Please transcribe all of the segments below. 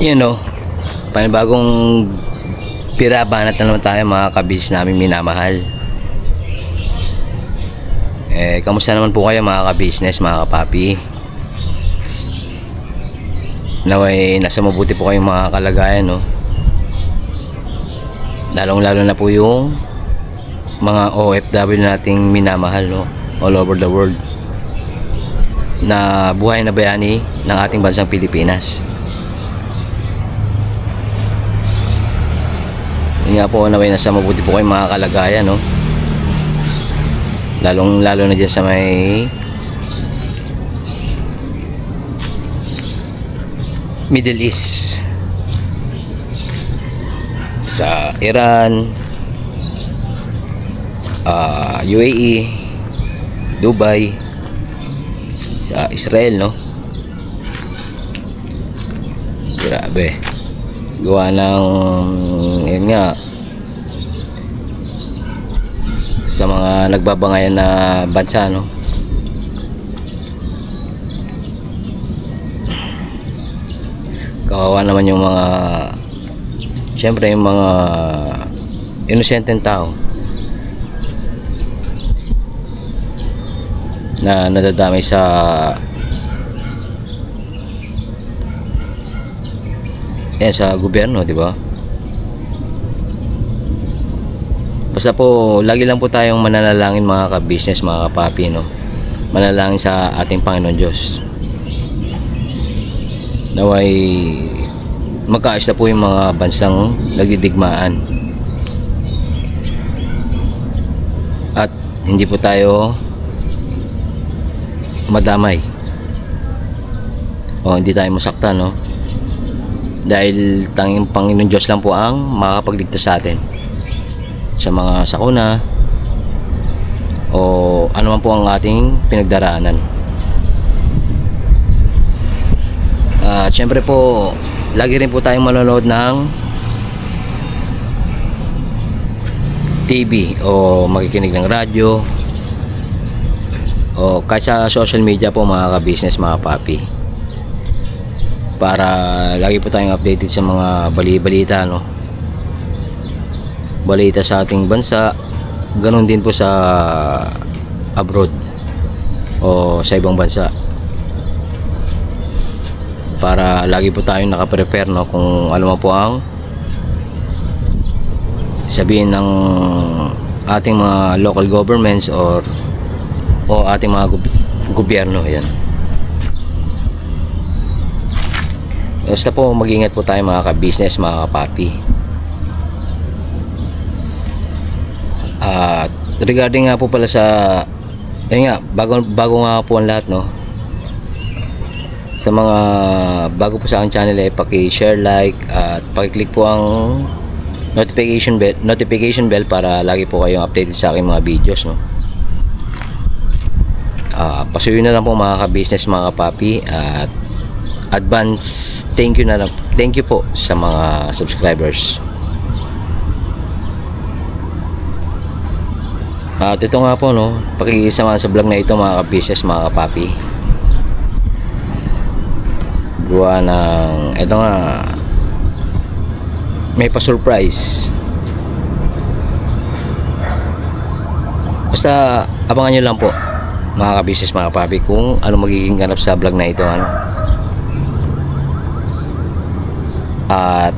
Yun know, panibagong birabanat na naman tayo mga kabis namin minamahal. Kamusta naman po kayo mga ka-business, mga kapapi? Naway nasa mabuti po kayong mga kalagayan, no? Lalong lalo na po yung mga OFW nating minamahal, no? All over the world, na buhay na bayani ng ating bansang Pilipinas. Yun nga po, naway nasa mabuti po kayong mga kalagayan, no? Lalong lalo na dyan sa may Middle East, sa Iran, UAE, Dubai, sa Israel, no? Grabe, gawa ng yun nga, sa mga nagbabangayan na bansa, no? Kawawa naman yung mga, syempre yung mga inosenteng tao na nadadamay sa sa gobyerno, di ba? Basta po, lagi lang po tayong mananalangin mga ka-business, mga kapapi, no? Manalangin sa ating Panginoon Diyos. Naway magkaayos na po yung mga bansang nagdidigmaan. At hindi po tayo madamay. O hindi tayo masaktan, no? Dahil tanging Panginoon Diyos lang po ang makakapagligtas sa atin sa mga sakuna o ano man po ang ating pinagdaraanan. At syempre po, lagi rin po tayong manonood ng TV o makikinig ng radyo o kahit sa social media po mga ka-business, mga papi, para lagi po tayong updated sa mga bali-balita, no? Balita sa ating bansa, ganun din po sa abroad o sa ibang bansa, para lagi po tayong nakaprepare, no? Kung ano man po ang sabihin ng ating mga local governments o ating mga gobyerno. Yan. Basta po mag-ingat po tayo mga ka-business, mga kapapi. At regarding nga po pala sa ayun nga, bago nga po ang lahat, no? Sa mga bago po sa aking channel, paki-share, like at paki-click po ang notification bell para lagi po kayong updated sa aking mga videos, no? Pasuyo na lang po mga ka-business, mga kapapi, at advance thank you po sa mga subscribers. At ito nga po, no, pakikisama sa vlog na ito mga ka-business, mga kapapi, gawa ng ito nga, may pa-surprise. Basta abangan nyo lang po mga ka-business, mga kapapi, kung ano magiging ganap sa vlog na ito, ano. At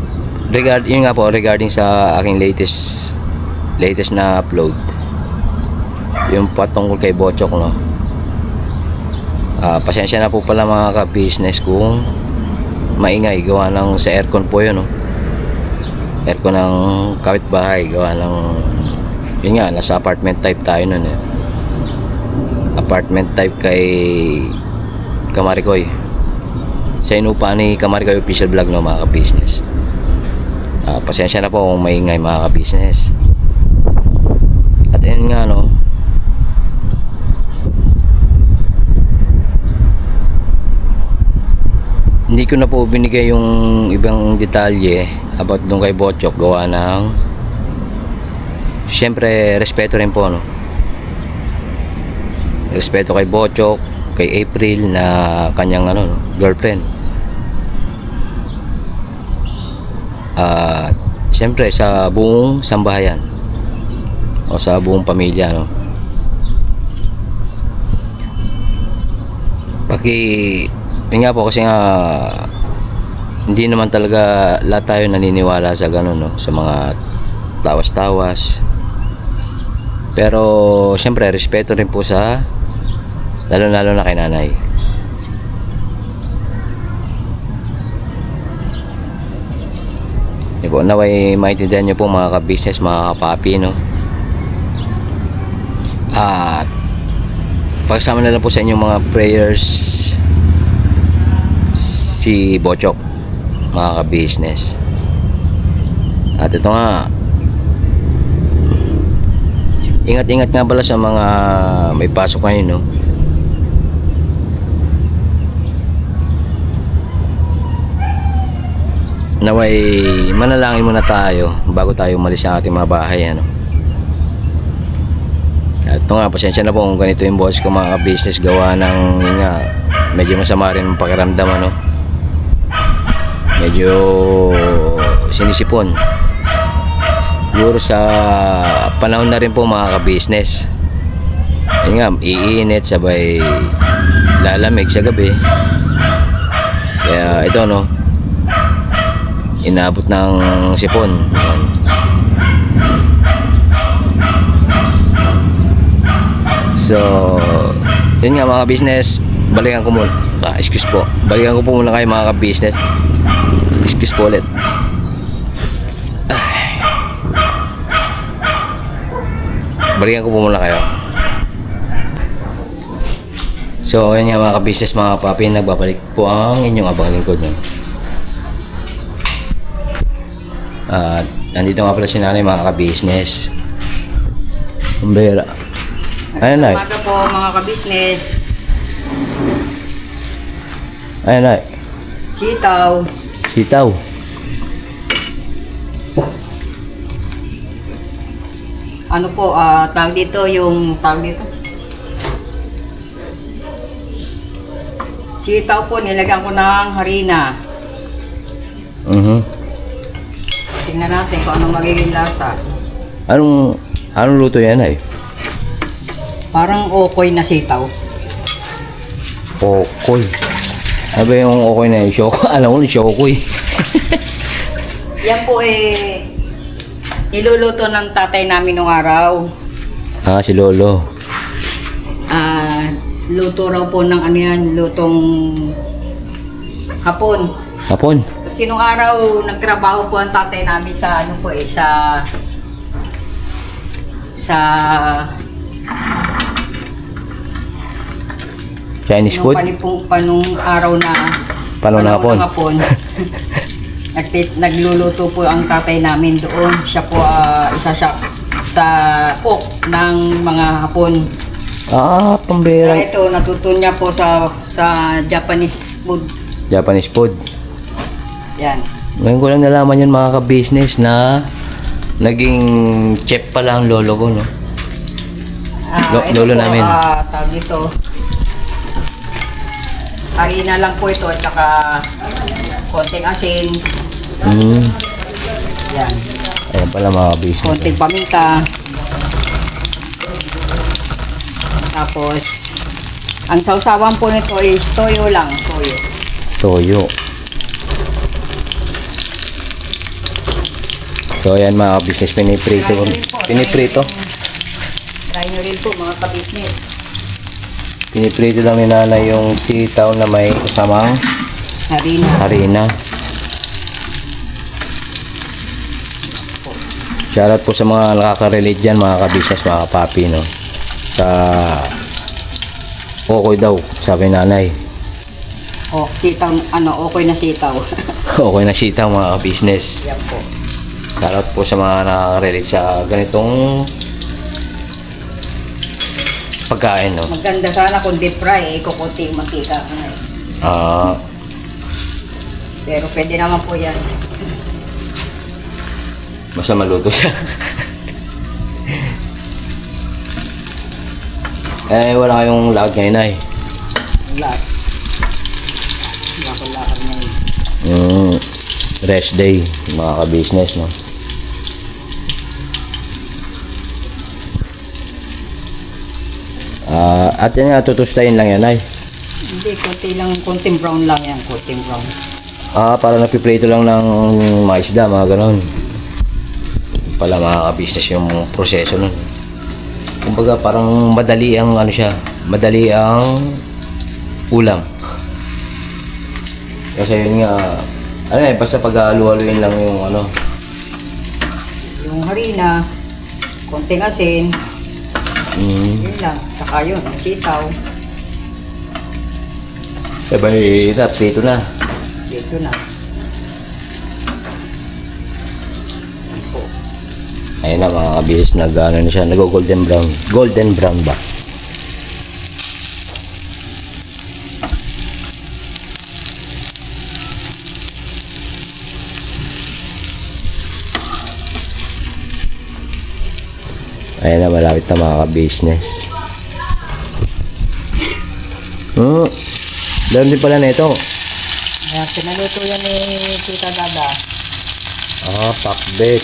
yun nga po, regarding sa aking latest na upload, yung patungkol kay Bochok, no? Pasensya na po pala mga ka-business kung maingay, gawa ng sa aircon po yun, no? Aircon ng kapitbahay, gawa ng yun nga, nasa apartment type tayo nun, eh. Apartment type kay Kamarikoy, sa inupa ni Kamarikoy official vlog, no, mga ka-business. Pasensya na po kung maingay mga ka-business. At yun nga, no, hindi ko na po binigay yung ibang detalye about dun kay Bochok, gawa ng syempre respeto rin po, no? Respeto kay Bochok, kay April na kanyang girlfriend. At siyempre sa buong sambahayan o sa buong pamilya, no? Yun nga po, kasi nga hindi naman talaga lahat tayo naniniwala sa ganun, no? Sa mga tawas-tawas. Pero siyempre respeto rin po sa lalo na kay nanay. Diba, naway maintindihan nyo po mga ka-business, mga kapapi, no? At pagsama na lang po sa inyong mga prayers si Bochok, mga ka-business. At ito nga, ingat-ingat nga pala sa mga may pasok ngayon, no? Naway manalangin muna tayo bago tayo umalis sa ating mga bahay, ano? At ito nga, pasensya na po kung ganito yung boss ko, mga business, gawa ng yun nga, medyo masama rin ang pakiramdam, ano? Medyo sinisipon siguro sa panahon na rin po, mga ka-business. Yun nga, iinit sabay lalamig sa gabi, kaya ito, no, inabot ng sipon. Yan. So, yun nga, mga business, balikan ko muna. Excuse po. Balikan ko po muna kayo, mga ka-business. Excuse po ulit. Balikan ko po muna kayo. So, yun nga, mga ka-business, mga papi, nagbabalik po ang inyong abang lingkod nyo. At nandito nga pala si nanay, mga ka-business. Umbera. Ayan, nay. Umaga po, mga ka-business. Ayan, nay. Sitaw. Sitaw. Ano po, tawag dito, sitaw po, nilagyan ko ng harina. Tingnan natin kung anong magiging lasa. Anong luto yan, ay? Parang okoy na sitaw. Okoy. Ano ba yung okoy na yun? Alam ko, shokoy. Yan po niluluto ng tatay namin nung araw. Si Lolo. Luto raw po ng ano yan, lutong hapon. Hapon. Kasi nung araw, nagtrabaho po ang tatay namin sa ano po sa Chinese food? Panong araw na Panahon ng hapon. Nagluluto po ang tatay namin doon. Siya po isa siya sa cook ng mga hapon. Pambira. Kaya ito, natuto niya po sa Japanese food. Japanese food. Yan. Ngayon ko lang nalaman yun, mga ka-business, na naging chef pala ang lolo ko, no? Lolo po, namin. Tawag ito. Harina lang po ito at saka konting asin. Yan. Ayan pala, mga ka-business. Konting paminta. Tapos, ang sausawan po nito is toyo lang. Toyo. So, ayan, mga ka-business, piniprito. Try nyo rin po, mga ka-business. Piniprito lang ni nanay yung sitaw na may kasamang harina. Shoutout po sa mga nakaka-relate dyan, mga ka-business, mga ka-papi, no? Sa okoy daw, sabi nanay. Sitaw, okoy na sitaw. Okay na sitaw, mga ka-business. Yan po. Shoutout po sa mga nakaka-relate sa ganitong pagkain, no? Maganda sana kung deep fry, kukunti yung mantika. Pero pwede naman po yan. Basta maluto siya. Wala kayong lakad ngayon, ay. Lahat. Lakad ngayon. rest day, mga ka-business, no? At yan nga, tutustayin lang yan, ay. Hindi, konting brown lang yan, konting brown. Para napiprito lang ng mga isda, mga ganon. Pala mga ka-business yung proseso nun. Kumbaga parang madali ang ano siya, madali ang ulam. Kasi yun nga, ano eh, basta pag-halu-haluin lang yung ano. Yung harina, konting asin, yun lang. Saka yun, ang sitaw. Sabay, prito na. Dito na. Ayun na mga kabis, nag-ano na siya, nag-golden brown. Golden brown ba? Ayun na, malapit na mga ka-business. Meron din pala na ito. Ayan, pinaluto yan ni Tita Dada. Pakbet.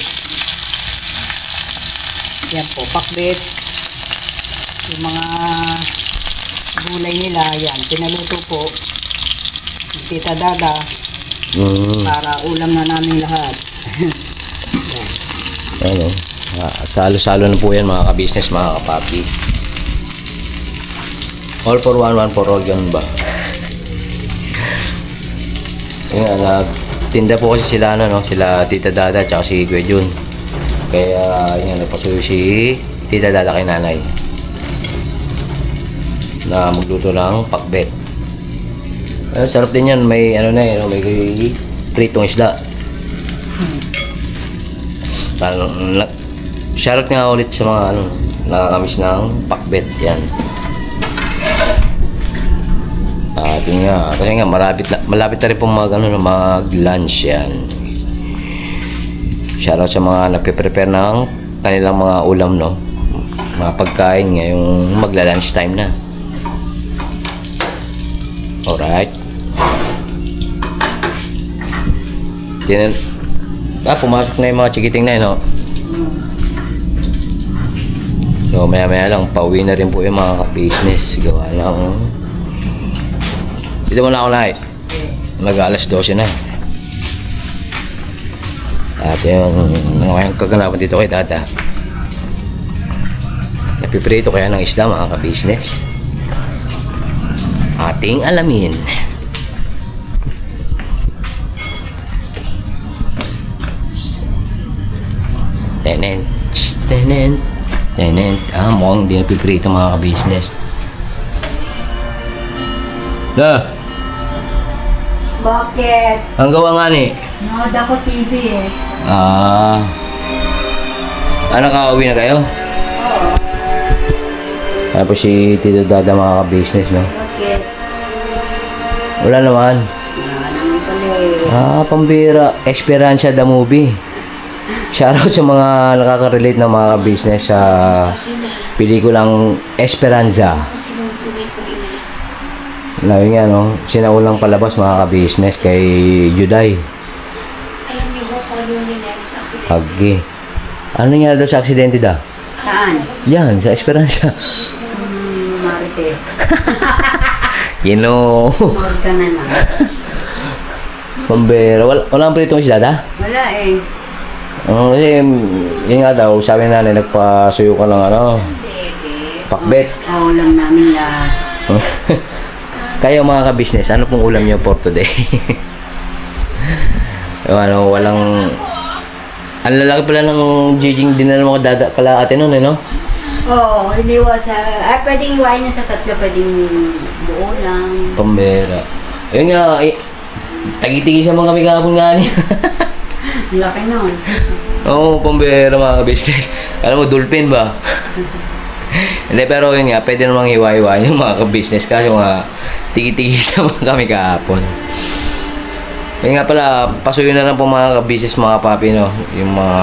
Yan po, pakbet. Yung mga gulay nila, yan, pinaluto po ni Tita Dada para ulam na namin lahat. Yan. Ano? Salo-salo na po yan mga ka-business, mga kapapi. All for one, one for all, ganun ba? Yung nagtinda po kasi sila, no? Sila Tita Dada at si Kuya Jun. Kaya yun, nagpasuyo si Tita Dada kay nanay na magluto ng pakbet. Sarap din yan, may ano na eh, may pritong isda. Shoutout nga ulit sa mga ano, nakakamiss ng pakbet yan. At yun nga, kasi nga malapit na rin pong mag-lunch yan. Shoutout sa mga nagpe-prepare ng kanilang mga ulam, no? Mga pagkain ngayong magla-lunch time na. Alright. Pumasok na yung mga chikiting na yun, no? So maya lang, pauwi na rin po yung mga ka-business. Gawa lang. Dito muna ako na mag-alas 12 na. At yung kaganapan dito kay Tata. Napiprito kaya ng isda mga ka-business. Ating alamin. Tenant. Mukhang hindi napiprito mga ka-business. Bakit? Ang gawa nga ni? Nood ako TV eh. Nakauwi na kayo? Oo. Tapos si Tita Dada mga ka-business, no? Bakit? Wala naman. Wala naman pala eh. Pambira. Esperanza the movie. Shoutout sa mga nakaka-relate na mga ka-business sa pelikulang Esperanza. Lagi nga, no? Sinaulang palabas mga ka-business kay Juday. Agi. Ano nangyari daw sa aksidente da? Saan? Yan, sa Esperanza. Marites. Mord ka na lang. Pambira. Walang pritong isda da? Wala eh. Kasi, yun nga daw, sabi na nagpasuyo ka ng ano, pakbet. Ulam namin lahat. Kayo mga ka-business, ano pong ulam nyo for today? Walang... Ang lalaki pala ng jijing dinala mo Dada kala ate nun, no? Oo, iniwas sa... pwedeng iwain na sa tatlo, pwedeng buo lang. Pambera. Yun nga, tagi-tigi sa mga kami kahapon nga niya. Laki nun. Oo, pambera mga ka-business. Alam mo, dolphin ba? Hindi, pero yun nga, pwede namang hiwa-hiwa yung mga ka-business kasi mga tigi-tigi sa mga kami kahapon. Yun nga pala, pasuyo na lang po mga ka-business mga papi, no? Yung mga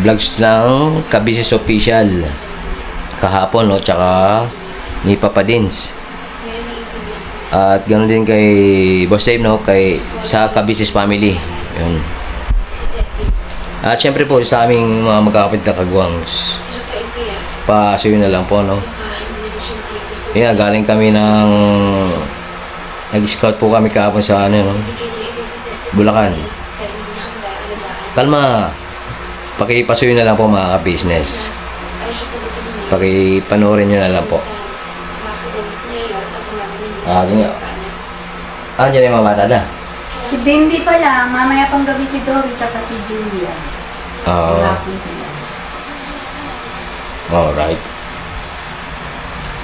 vlogs ng ka-business official kahapon, no? Tsaka ni Papa Dins. At ganoon din kay Boss Dave, no? Sa ka-business family. Yun. At syempre po sa aming mga magkakapit na kagwangs, pasuyo na lang po, no? Yeah, galing kami ng nag-scout po kami kahapon sa ano, no? Bulacan. Kalma. Pakipasuyo na lang po mga ka-business. Pakipanoorin nyo na lang po. Ganyan. Diyan yung mga bata na. Si Bimbi pala, mamaya pang gabi si Dory tsaka si Julia. Oo. Hapon sila. Alright.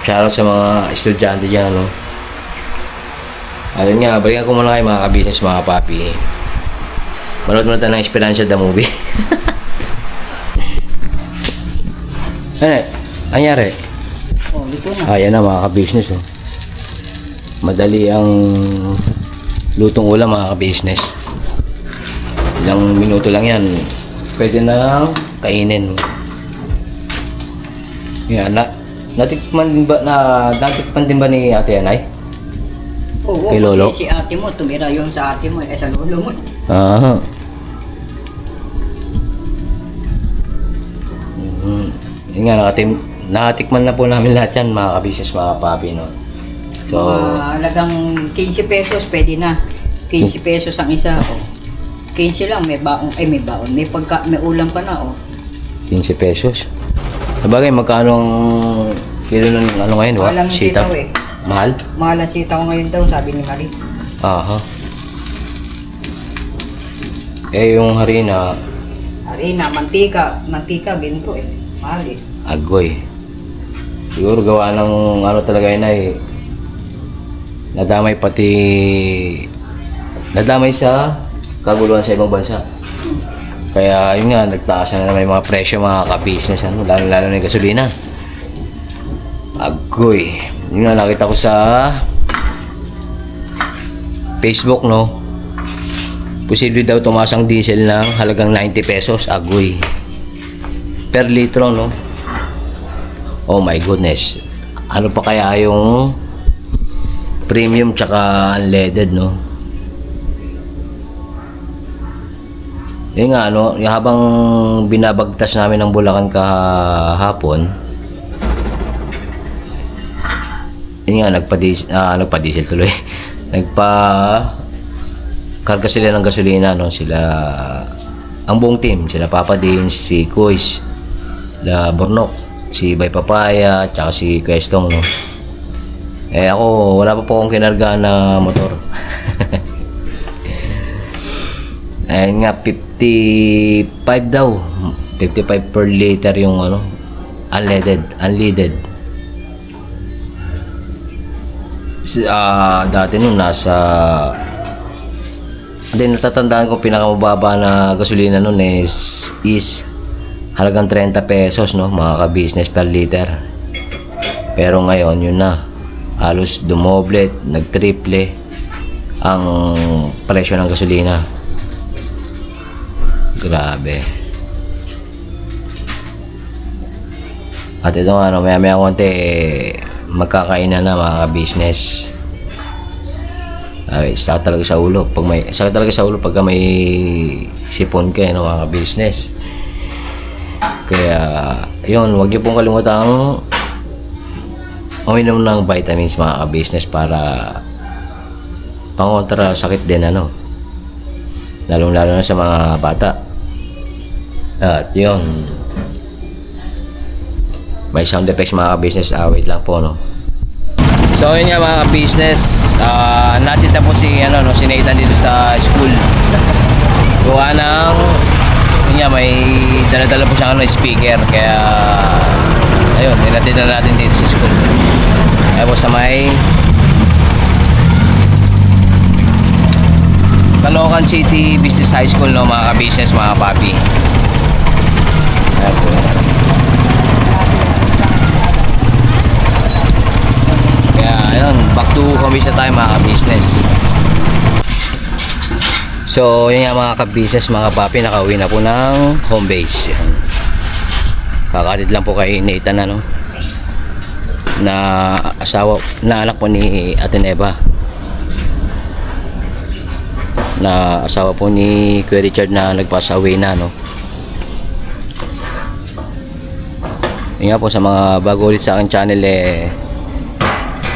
Shoutout sa mga estudyante dyan, no? Ayun nga, balikan ko muna kayo mga ka-business, mga papi. Manood muna tayo ng Esperanza the movie. Ano? Anyari? Oh, ito na. Ayan na mga ka-business, oh. Madali ang lutong ulam mga ka-business. Ilang minuto lang yan. Pwede na kainin. Yan, natikman din ba ni Ate Anay? Oo, Kay Lolo? kasi si ate mo, tumira yung sa ate mo, sa lolo mo. Ah. Yun nga, nakatikman na po namin lahat yan mga ka-business, mga papi, no? So, Halagang 15 pesos, pwede na. 15 pesos ang isa. Oh. 15 lang, may baon. May baon. May ulam pa na, oh. 15 pesos. Sabagay, magkano ang kilo ng ano ngayon, Mahal ang sitaw? sitaw, eh. Mahal? Mahal ang sitaw ngayon daw, sabi ni Marie. Aha. Yung harina, Harina, mantika. Mantika, ginto eh. Mahal eh. agoy. Siguro gawa ng ano talaga yun ay nadamay sa kaguluhan sa ibang bansa. Kaya yun nga, nagtaas na naman yung mga presyo mga ka-business, ano, lalo na yung gasolina. Agoy. Yun nga, nakita ko sa Facebook, no? Posible daw tumaas ang diesel ng halagang 90 pesos. Agoy. Per litro, no? Oh my goodness. Ano pa kaya yung premium tsaka unleaded, no? Yun nga, ano, habang binabagtas namin ng Bulacan kahapon, yun nga, nagpa-diesel tuloy. Karga sila ng gasolina, no? Sila, ang buong team, sila Papa Din, si Kuis, sila Bornok, si Bay Papaya, tsaka si Questong, no? Ako, wala pa po akong kinarga na motor. Ayun nga, 55 daw. 55 per liter yung ano, unleaded. Dati nung natatandaan ko pinakamababa na gasolina nun is halagang 30 pesos, no, mga ka-business per liter. Pero ngayon, yun na. Halos dumoble, nagtriple ang presyo ng gasolina. Grabe. At ito nga, no, maya konti, magkakainan na mga ka-business. Sakit talaga sa ulo. Pagka may sipon ka, no, mga ka-business. Kaya, yun, huwag niyo pong kalimutang uminom ng vitamins mga ka-business para pangontra sakit din, ano. Lalo na sa mga bata. At yun, may sound effects mga ka-business. Wait lang po, no. So yun nga mga ka-business, natita po si Nathan dito sa school. Gawa ng yun nga, may dala-dala po siyang speaker. Kaya ayun, ninatid na natin dito sa school. Tapos sa may Caloocan City Business High School, no, mga ka-business, mga papi. Ayan po. Kaya ayun, back to commerce na tayo mga ka-business. So yun nga mga ka-business, mga papi, nakauwi na po ng home base. Yan. Kakatid lang po kay Nathan, ano, na anak po ni Ate Neva, na asawa po ni Kuya Richard na nagpasa away na, no. Yun nga po, sa mga bago ulit sa aking channel,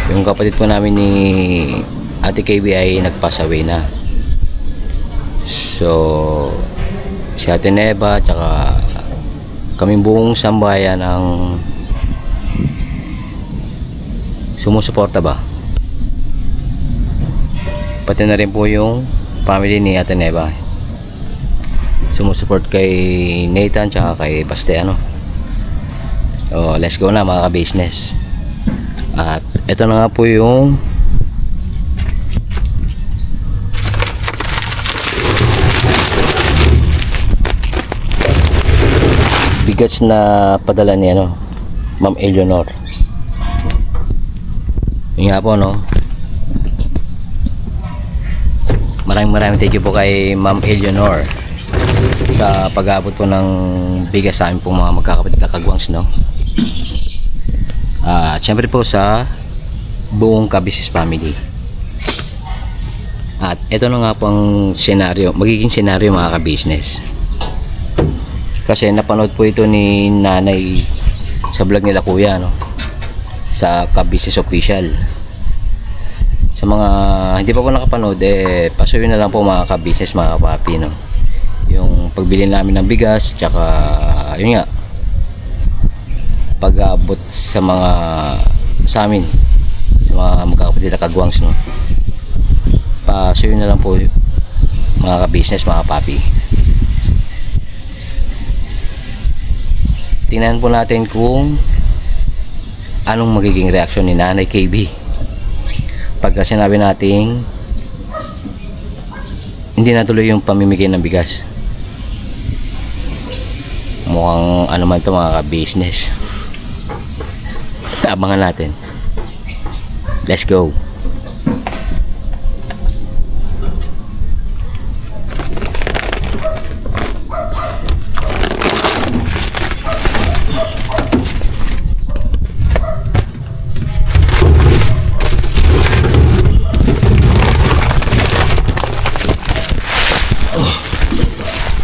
yung kapatid po namin ni Ate KB ay nag-pass away na. So si Ate Neva tsaka kaming buong sambayan ang sumusuporta ba, pati na rin po yung family ni Ate Neva sumusuport kay Nathan tsaka kay Bastiano. So let's go na mga ka-business. At ito na nga po yung bigas na padala ni Ma'am Eleanor. Yun nga po, no, maraming thank you po kay Ma'am Eleanor sa pag-aabot po ng bigas sa amin pong mga magkakapatid na kagwangs, no. At syempre po sa buong Ka-Business family. At ito na nga po ang senaryo, magiging senaryo mga ka-business. Kasi napanood po ito ni nanay sa vlog nila kuya, no, sa Ka-Business Official. Sa mga hindi pa po nakapanood, pasuyin na lang po mga ka-business, mga kapapi, no, yung pagbili namin ng bigas tsaka yun nga pag-abot sa mga sa amin, sa mga magkakapatid na kagwangs, no. Pasuyin na lang po mga ka-business, mga kapapi. Tingnan po natin kung anong magiging reaksyon ni Nanay KB pagka sinabi nating hindi natuloy yung pamimigay ng bigas. Mukhang ano man to mga ka-business. Abangan natin. Let's go.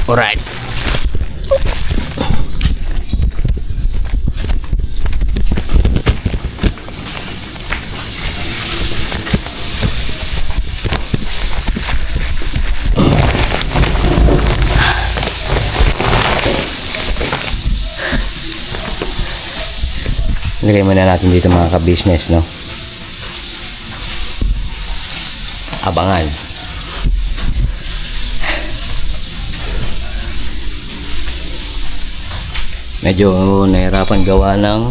Alright. Lagay muna natin dito mga ka-business, no. Abangan. Medyo nahirapan gawa ng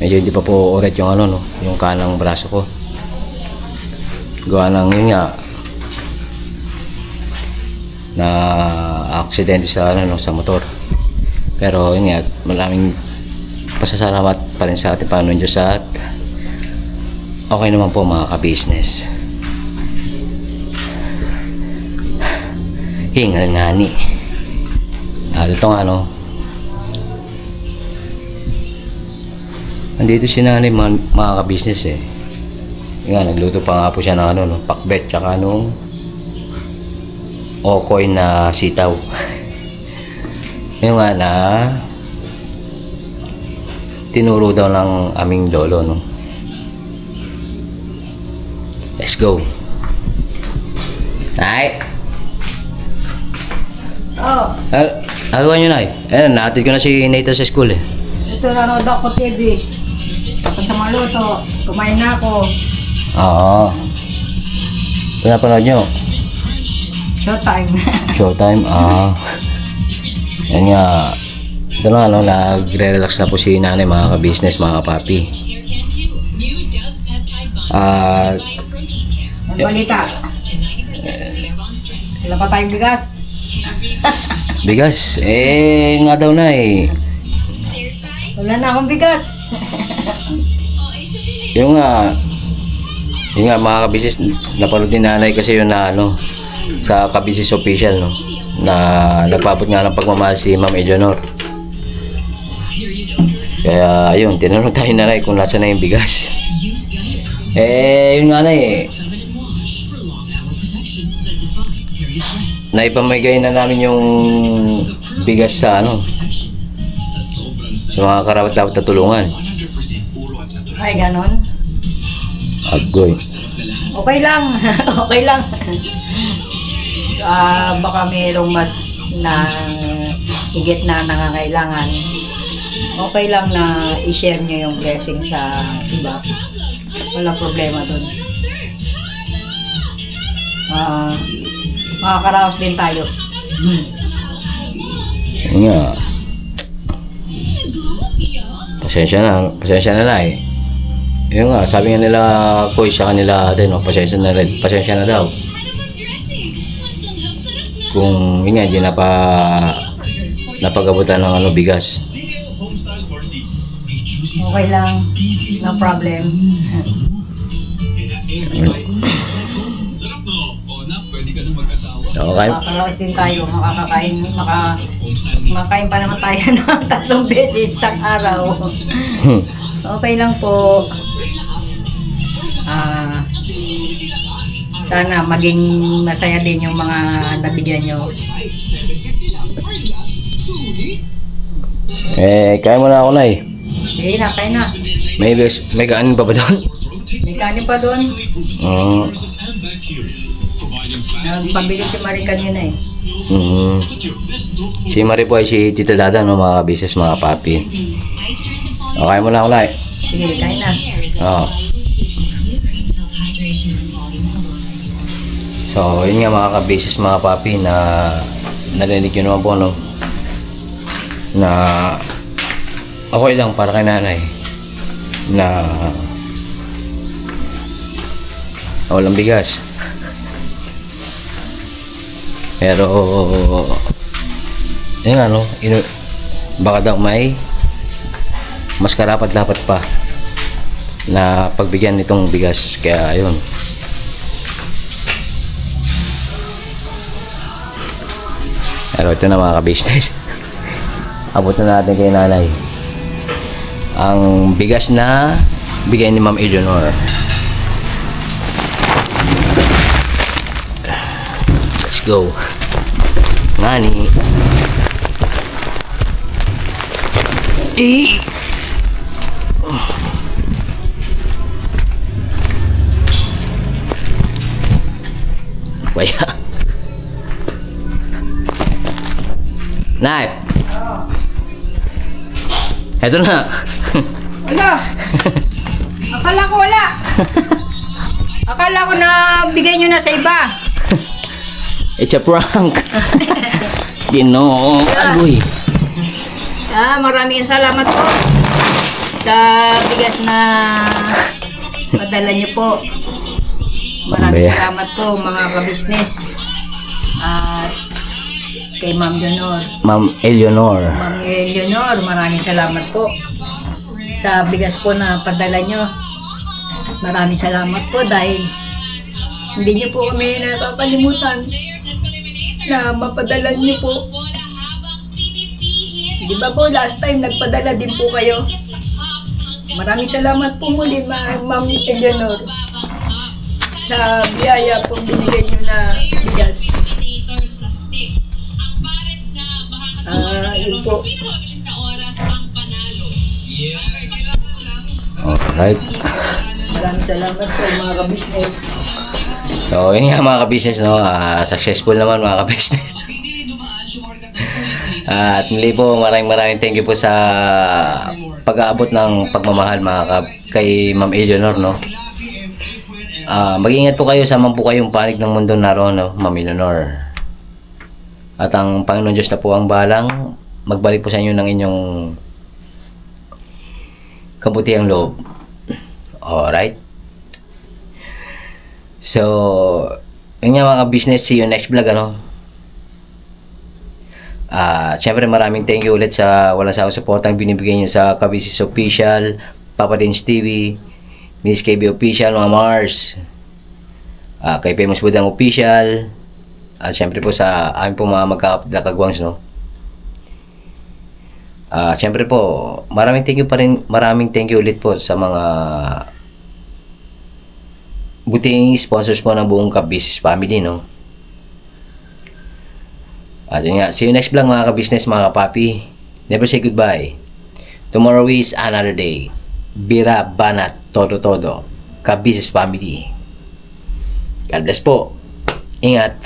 medyo hindi pa po uret yung no, yung kanang braso ko. Gawa ng yun nga na aksidente sa sa motor. Pero yun nga, maraming pasasalamat pa rin sa ating Panginoon Diyos at okay naman po mga ka-business. Hingal nga ni. Ito nga andito si nanay mga ka-business nga, nagluto pa nga po siya ng pakbet tsaka okoy na sitaw. Yung nga na tinuro daw ng aming lolo, no. Let's go. Nay. Oh, Agawan nyo, Nay. Nahatid ko na si Nathan sa school ito nanood ako TV. Tapos sa maluto, kumain na ako. Oo. Pinapanood nyo? Showtime. Showtime? Yan nga. Ito na nagre-relax na po si nanay mga ka-business, mga kapapi. Ang balita. Wala pa tayong bigas. Bigas? Nga daw na Wala na akong bigas. Yung nga mga ka-business, napanood ni nanay kasi yun na sa Ka-Business Official, no, na nagpapot nga ng pagmamahal si Ma'am Eleanor. Kaya ayun, tinanong tayo nanay kung nasa na yung bigas. Yun nga na naipamigay na namin yung bigas sa sa mga karapat dapat na tulungan. Ay, ganon. Agoy. Okay lang. Okay lang. Baka mayroong mas na higit na nangangailangan. Okay lang na i-share nyo yung blessing sa iba. Walang problema dun. Makakaraos din tayo. Yun nga. Pasensya na eh. Yun nga, sabi nga nila Koy sa kanila din, no, pasensya na daw. Kung yun nga, hindi napagabutan ng ano, bigas. Okay lang. No problem. Okay. Makakaraos din tayo. Makakain pa naman tayo ng 3 beses isang araw. Okay lang po. Sana maging masaya din yung mga nabigyan nyo. Kaya mo na ako na eh. Sige na, kain na. May kanin pa ba doon? May kanin pa doon. Pabili si Marie kanina eh. Si Marie po ay si Tita Dada, no, mga business, mga papi. Okay mo na ako na eh. Sige, kain na. Oo. So, yun nga mga ka-basis, mga papi, na narinig yun naman po, no? Na okay lang para kay nanay na walang bigas. Pero yun nga, no? Baka daw may mas karapat-dapat pa na pagbigyan nitong bigas. Kaya yun. Pero ito na mga ka-business. Abot na natin kay nanay ang bigas na bigay ni Ma'am Eleanor. Let's go. Ngani. Kaya Nay. Eto na. Wala. Akala ko wala. Akala ko na bigay nyo na sa iba. It's a prank. Ginoo. Agoy. Maraming salamat po sa bigas na padala nyo po. Maraming salamat po mga ka-business. At kay Ma'am Leonor. Ma'am Eleanor. Ma'am Leonor, maraming salamat po sa bigas po na padala nyo. Maraming salamat po dahil hindi nyo po kami nakakalimutan na mapadala nyo po. Di ba po last time nagpadala din po kayo? Maraming salamat po muli Ma'am Eleanor sa biyaya po binigay nyo na bigas. Yun po. Alright. Maraming salamat po mga ka-business. So, yun nga mga ka-business, no? Successful naman mga ka-business. At muli po, maraming thank you po sa pag-aabot ng pagmamahal kay Ma'am Eleanor, no? Mag-ingat po kayo sa man po kayong panig ng mundo naroon, no? Ma'am Eleanor. At ang Panginoon Diyos na po ang balang magbalik po sa inyo ng inyong kabutihang loob. Alright? So, yun nga mga business, see you next vlog, ano? Siyempre maraming thank you ulit sa walang sawang supportang binibigay nyo sa Kabisis Official, Papa Dins TV, Miss KB Official, mga Mars, kay Famous Budang Official, at siyempre po sa amin po mga magkakapit na kagwangs, no? Siyempre po, maraming thank you ulit po sa mga buting sponsors po ng buong Kabisis family, no? At yun nga, see you next vlog mga ka-business, mga kapapi. Never say goodbye Tomorrow is another day. Bira, banat, todo. Kabisis family. God bless po. Ingat.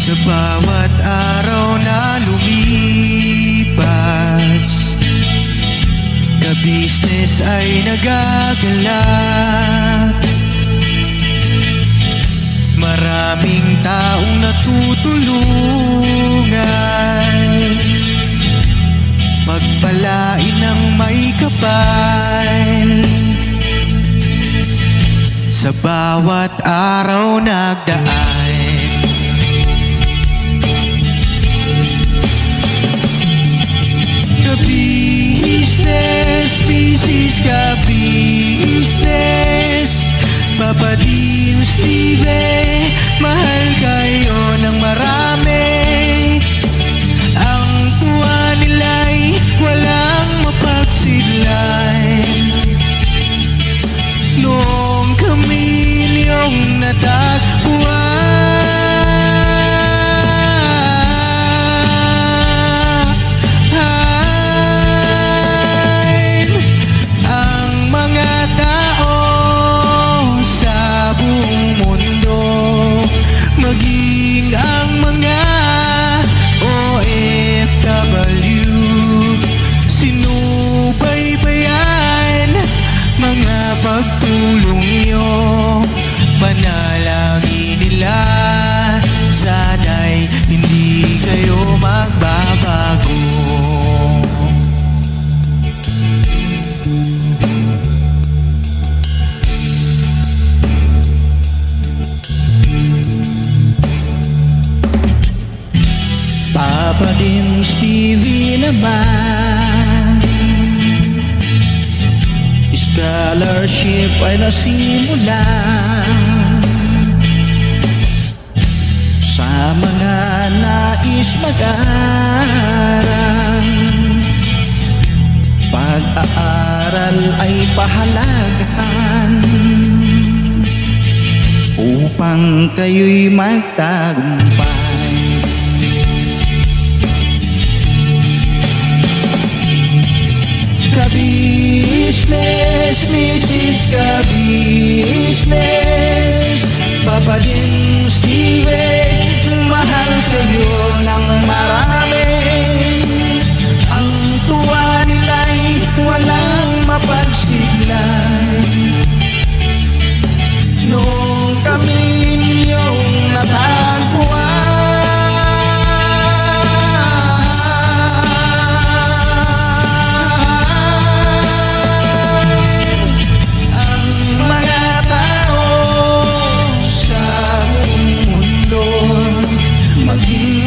Sa bawat araw na lumipas, ka-business ay nagagalak. Maraming taong natutulungan, pagpalain ng may kapal. Sa bawat araw nagdaan, ka-business, business ka-business. Papa Dean, Steve, mahal kayo ng marami. Ang tuwa nila'y walang mapagsidlan. Noong kami niyong natagpuan, ang mga tao sa buong mundo, maging ang mga OFW, sinubaybayan mga pagtulong nyo, panalangin nila, sana'y hindi kayo magbabago. Papa Dean, Stevie naman, scholarship ay nasimulan sa mga nais mag-aral. Pag-aaral ay pahalagahan upang kayo'y magtagumpay. Ka-business, Mrs. Ka-business, Papa Dean, Steve, mahal kayo ng marami. Ang tuwa nila'y walang mapagsiglan. Noong kami ninyong natagpuan, maging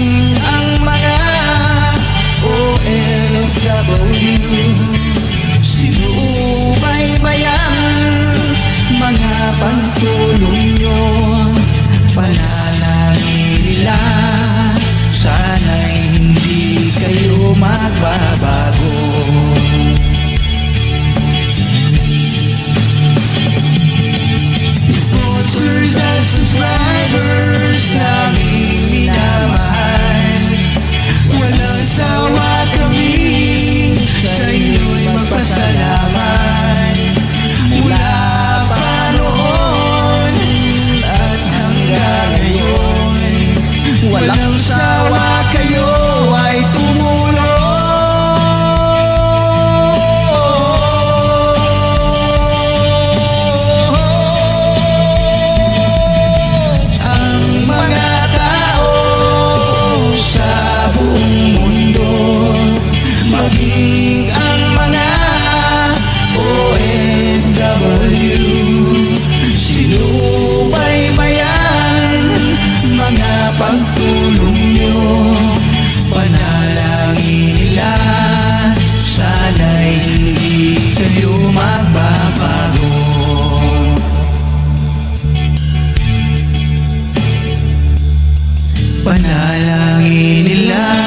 Panalangin nila